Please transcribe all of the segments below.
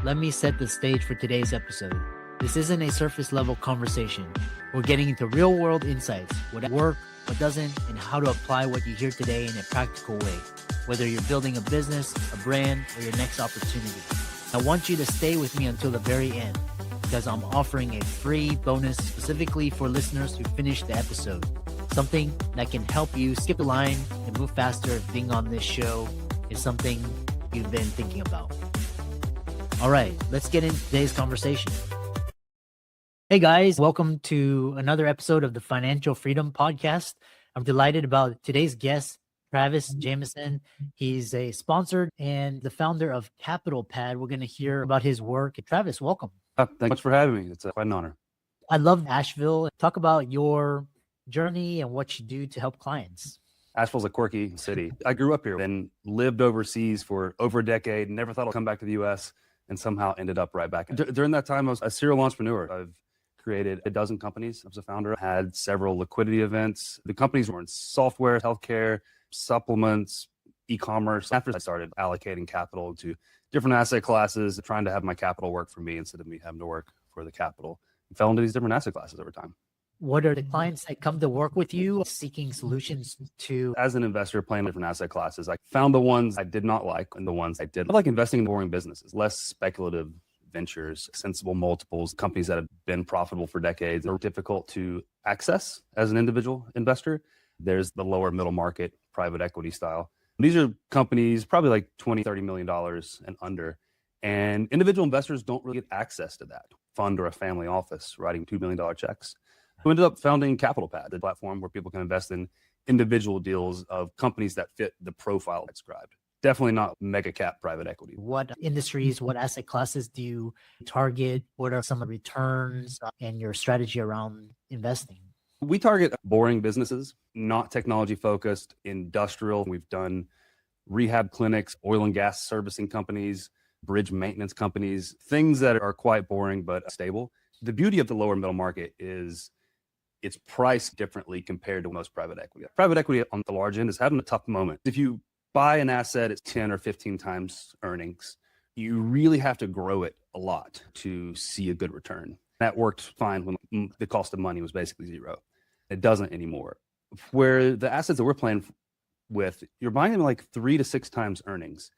let me set the stage for today's episode. This isn't a surface level conversation. We're getting into real world insights, what works, what doesn't, and how to apply what you hear today in a practical way, whether you're building a business, a brand, or your next opportunity. I want you to stay with me until the very end because I'm offering a free bonus specifically for listeners who finish the episode. Something that can help you skip the line and move faster if being on this show is something you've been thinking about. All right, let's get into today's conversation. Hey guys, welcome to another episode of the Financial Freedom Podcast. I'm delighted about today's guest, Travis Jamison. He's a sponsor and the founder of Capital Pad. We're going to hear about his work. Travis, welcome. Thanks so much for having me. It's quite an honor. I love Asheville. Talk about your journey and what you do to help clients. Asheville's a quirky city. I grew up here and lived overseas for over a decade. Never thought I'd come back to the U.S. and somehow ended up right back. During that time, I was a serial entrepreneur. I've created a dozen companies. I was a founder. I had several liquidity events. The companies were in software, healthcare, supplements, e-commerce. After I started allocating capital to different asset classes, trying to have my capital work for me instead of me having to work for the capital, I fell into these different asset classes over time. What are the clients that come to work with you seeking solutions to? As an investor playing different asset classes, I found the ones I did not like and the ones I did. I like investing in boring businesses, less speculative ventures, sensible multiples, companies that have been profitable for decades. They're difficult to access as an individual investor. There's the lower middle market, private equity style. These are companies probably like $20, $30 million and under. And individual investors don't really get access to that. Fund or a family office writing $2 million checks. We ended up founding Capital Pad, the platform where people can invest in individual deals of companies that fit the profile I described. Definitely not mega cap private equity. What industries, what asset classes do you target? What are some of the returns and your strategy around investing? We target boring businesses, not technology focused, industrial. We've done rehab clinics, oil and gas servicing companies, bridge maintenance companies, things that are quite boring but stable. The beauty of the lower middle market is it's priced differently compared to most private equity. Private equity on the large end is having a tough moment. If you buy an asset, it's 10 or 15 times earnings. You really have to grow it a lot to see a good return. That worked fine when the cost of money was basically zero. It doesn't anymore. Where the assets that we're playing with, you're buying them like 3 to 6 times earnings.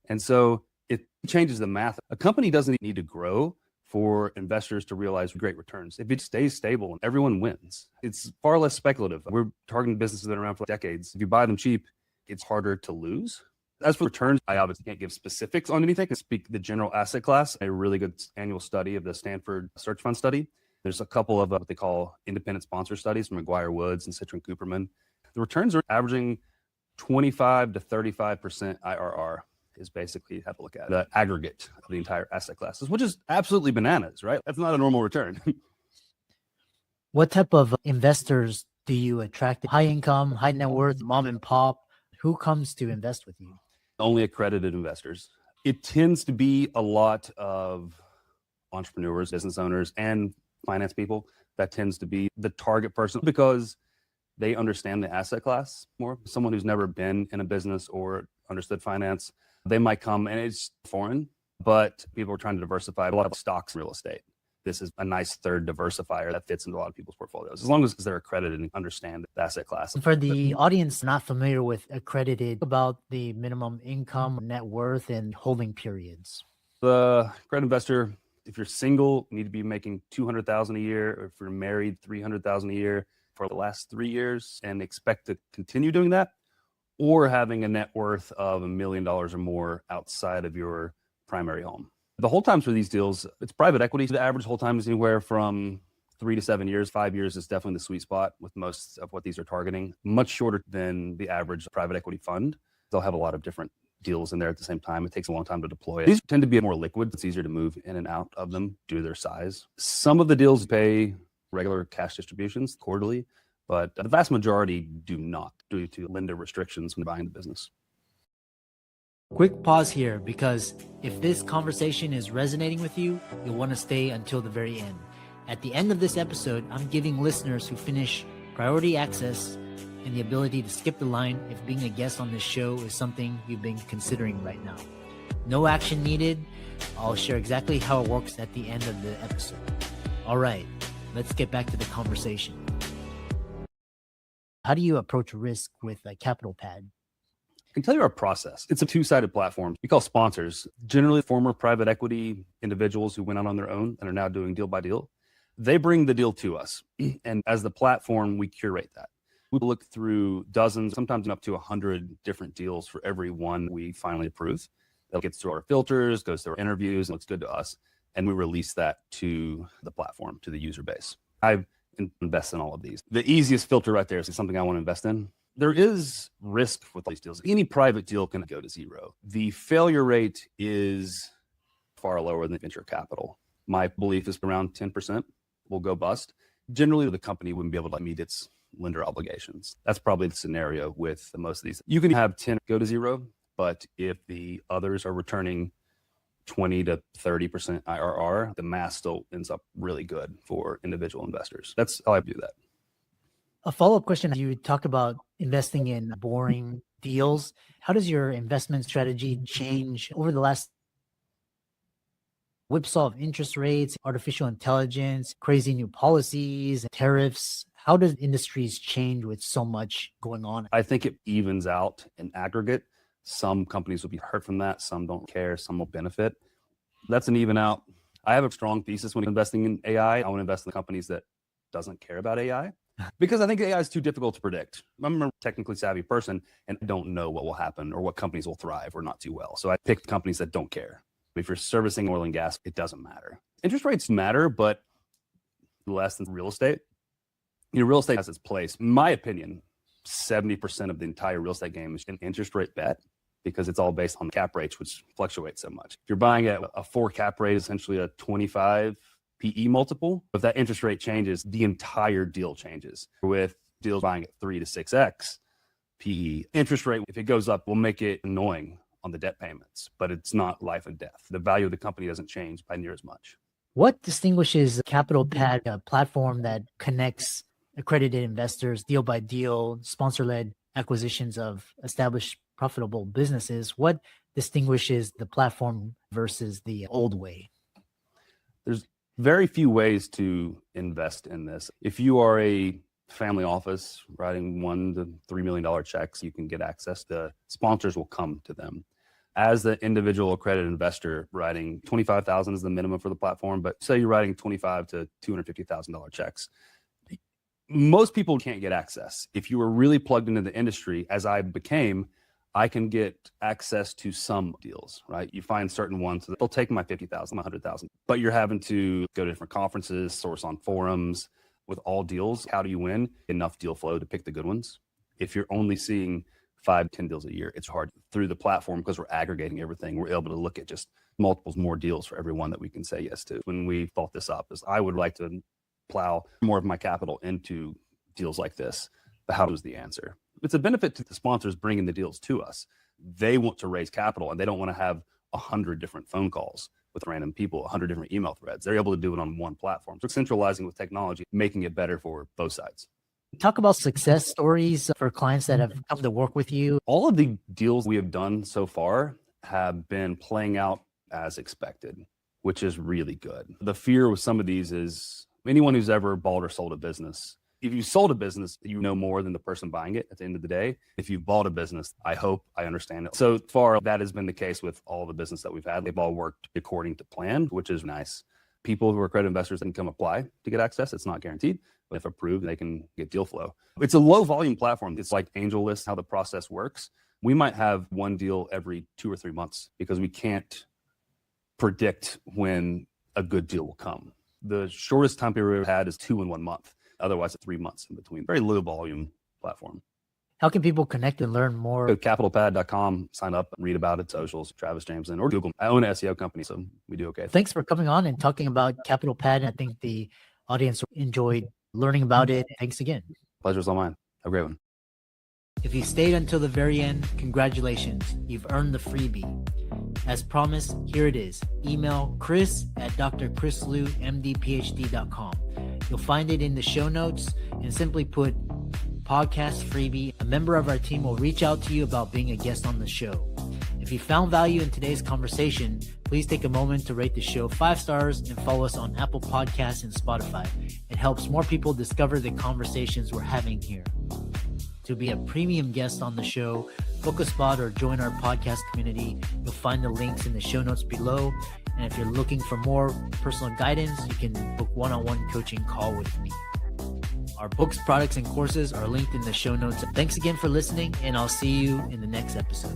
And so it changes the math. A company doesn't need to grow for investors to realize great returns. If it stays stable, everyone wins. It's far less speculative. We're targeting businesses that are around for decades. If you buy them cheap, it's harder to lose. As for returns, I obviously can't give specifics on anything. I speak the general asset class, a really good annual study of the Stanford Search Fund study. There's a couple of what they call independent sponsor studies from McGuire Woods and Citron Cooperman. The returns are averaging 25 to 35% IRR. Is basically have a look at the aggregate of the entire asset classes, which is absolutely bananas, right? That's not a normal return. What type of investors do you attract? High income, high net worth, mom and pop? Who comes to invest with you? Only accredited investors. It tends to be a lot of entrepreneurs, business owners, and finance people. That tends to be the target person because they understand the asset class more. Someone who's never been in a business or understood finance, they might come and it's foreign, but people are trying to diversify a lot of stocks and real estate. This is a nice third diversifier that fits into a lot of people's portfolios, as long as they're accredited and understand the asset class. For the audience not familiar with Accredited, about the minimum income, net worth, and holding periods. The accredited investor, if you're single, you need to be making $200,000 a year, or if you're married, $300,000 a year for the last 3 years and expect to continue doing that, or having a net worth of $1 million or more outside of your primary home. The hold times for these deals, it's private equity. The average hold time is anywhere from 3 to 7 years. 5 years is definitely the sweet spot with most of what these are targeting. Much shorter than the average private equity fund. They'll have a lot of different deals in there at the same time. It takes a long time to deploy it. These tend to be more liquid. It's easier to move in and out of them due to their size. Some of the deals pay regular cash distributions quarterly, but the vast majority do not due to lender restrictions when buying the business. Quick pause here, because if this conversation is resonating with you, you'll want to stay until the very end. At the end of this episode, I'm giving listeners who finish priority access and the ability to skip the line if being a guest on this show is something you've been considering right now. No action needed. I'll share exactly how it works at the end of the episode. All right, let's get back to the conversation. How do you approach risk with a capital pad? I can tell you our process. It's a two-sided platform. We call sponsors, generally former private equity individuals who went out on their own and are now doing deal by deal. They bring the deal to us. And as the platform, we curate that. We look through dozens, sometimes up to 100 different deals for every one we finally approve. That gets through our filters, goes through our interviews, and looks good to us. And we release that to the platform, to the user base. I invest in all of these. The easiest filter right there is something I want to invest in. There is risk with these deals. Any private deal can go to zero. The failure rate is far lower than venture capital. My belief is around 10% will go bust. Generally, the company wouldn't be able to meet its lender obligations. That's probably the scenario with most of these. You can have 10 go to zero, but if the others are returning 20 to 30% IRR, the math still ends up really good for individual investors. That's how I do that. A follow-up question, you talk about investing in boring deals. How does your investment strategy change over the last whipsaw of interest rates, artificial intelligence, crazy new policies, tariffs? How does industries change with so much going on? I think it evens out in aggregate. Some companies will be hurt from that. Some don't care. Some will benefit. That's an even out. I have a strong thesis when investing in AI. I want to invest in companies that doesn't care about AI because I think AI is too difficult to predict. I'm a technically savvy person and I don't know what will happen or what companies will thrive or not do well. So I picked companies that don't care. If you're servicing oil and gas, it doesn't matter. Interest rates matter, but less than real estate. Real estate has its place. In my opinion, 70% of the entire real estate game is an interest rate bet because it's all based on cap rates, which fluctuate so much. If you're buying at a 4 cap rate, essentially a 25 PE multiple, if that interest rate changes, the entire deal changes. With deals buying at 3 to 6x PE, interest rate, if it goes up, will make it annoying on the debt payments, but it's not life and death. The value of the company doesn't change by near as much. What distinguishes Capital Pad, a platform that connects accredited investors, deal by deal, sponsor-led acquisitions of established profitable businesses? What distinguishes the platform versus the old way? There's very few ways to invest in this. If you are a family office writing $1 to $3 million checks, you can get access. The sponsors will come to them. As the individual accredited investor, writing $25,000 is the minimum for the platform, but say you're writing $25,000 to $250,000 checks. Most people can't get access. If you were really plugged into the industry, as I became, I can get access to some deals, right? You find certain ones that they'll take my $50,000, my $100,000, but you're having to go to different conferences, source on forums. With all deals, how do you win? Enough deal flow to pick the good ones. If you're only seeing 5, 10 deals a year, it's hard. Through the platform, because we're aggregating everything, we're able to look at just multiples more deals for every one that we can say yes to. When we thought this up, is I would like to plow more of my capital into deals like this. But how was the answer? It's a benefit to the sponsors bringing the deals to us. They want to raise capital and they don't want to have 100 different phone calls with random people, 100 different email threads. They're able to do it on one platform. So centralizing with technology, making it better for both sides. Talk about success stories for clients that have come to work with you. All of the deals we have done so far have been playing out as expected, which is really good. The fear with some of these is anyone who's ever bought or sold a business. If you sold a business, you know more than the person buying it at the end of the day. If you've bought a business, I hope I understand it. So far, that has been the case with all the business that we've had. They've all worked according to plan, which is nice. People who are accredited investors can come apply to get access. It's not guaranteed, but if approved, they can get deal flow. It's a low volume platform. It's like AngelList, how the process works. We might have one deal every 2 or 3 months because we can't predict when a good deal will come. The shortest time period we've had is 2 in 1 month. Otherwise, it's 3 months in between. Very low volume platform. How can people connect and learn more? Go to capitalpad.com, sign up, and read about it, socials, Travis Jamison, or Google. I own an SEO company, so we do okay. Thanks for coming on and talking about Capital Pad. I think the audience enjoyed learning about it. Thanks again. Pleasure's all mine. Have a great one. If you stayed until the very end, congratulations. You've earned the freebie. As promised, here it is. Email chris@drchrislewmdphd.com. You'll find it in the show notes and simply put podcast freebie. A member of our team will reach out to you about being a guest on the show. If you found value in today's conversation, please take a moment to rate the show 5 stars and follow us on Apple Podcasts and Spotify. It helps more people discover the conversations we're having here. To be a premium guest on the show, book a spot or join our podcast community. You'll find the links in the show notes below. And if you're looking for more personal guidance, you can book one-on-one coaching call with me. Our books, products, and courses are linked in the show notes. Thanks again for listening, and I'll see you in the next episode.